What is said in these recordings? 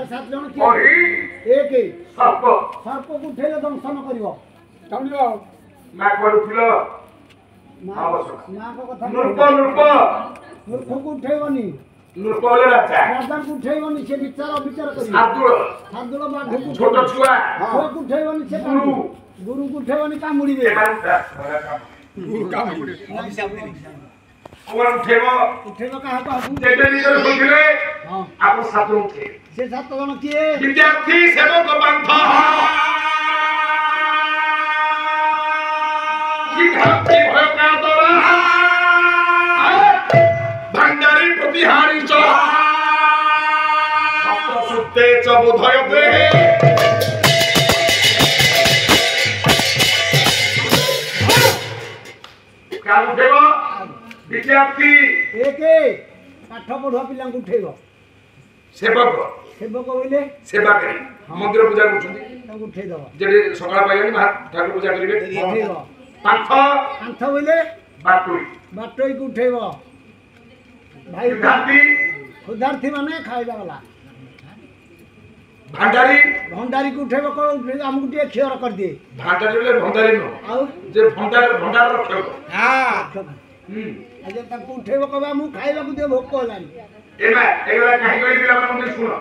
7 जन किए एक सर्प सर्प को उठेले दंशन करिवो समझो मैं करूथिलो मां को कथा नृप मूर्ख को उठेबनी नृप बोले राजा राजा को उठेबनी से विचार करिवो सादुल बाघ को छोट छुआ छुआ को उठेबनी से गुरु को उठेबनी कामुड़ीबे कौन उठेबो कहा को जेते निजर सोचिले आप सात उठे से 7 जन किए विद्यार्थी सेवक पंथ की घाती भय का दौरा भंडारी प्रतिहारी च सप्त सुते च बोधयते क्या उठेबो विद्यार्थी एक पाठ पढ़ुआ पिला को उठेबो सेवक सेवक बोले सेवा करी मंदिर पूजा करछुंती उठे दबा जेडी सकाळ पाइयानी ठाकुर पूजा करिवे उठेबो पांथ बोले बाटोई को उठेबो भाई खुदार्थी माने खाइबा वाला भंडारी को उठेबो को हमकु टे खियर कर दे भंडारी ले भंडारी नो आउ जे भंडार रखियो हां अजे तक उठेबो कबा मु खाइबा को दे भोक होलानी एमा एगला काहे कहि दिला मन सुनो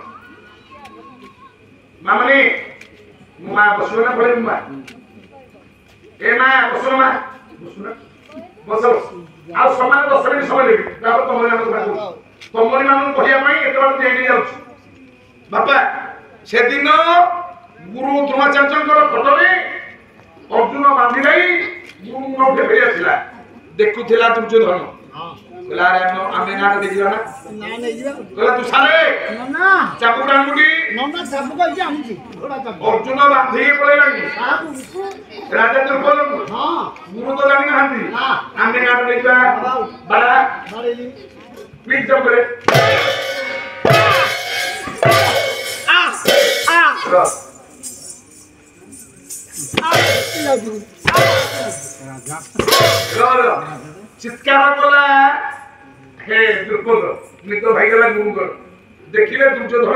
मामनी मुमा बसुना पड़े मुमा एमा बसुना बसो आ समान 10 मिनिट समय देबी तापर तमरे नाम कहू तमरे नाम कहिया पई एते बार देई जाउछ बापा से दिन गुरु द्रोणाचार्यଙ୍କର ଫଟୋରେ अर्जुन बांधी नहीं गुरु नोटे फेरी आसिला देखुथिला दुर्योधन बोला रे आमे ना देखिला ना नहीं जीवा बोला तू सारे ना चाबुक डांगुटी ना चाबुक आइजे आनिछि घोड़ा चाबुक अर्जुन बांधी पळे लागी राजा दुर्योधन हां गुरु तो जानि नांती आमे ना देखिला बड़ा बारेली पीठ जम करे चित्कार कला हे दुर्योधन नितो भाई गला गुरु देखिले दुर्योधन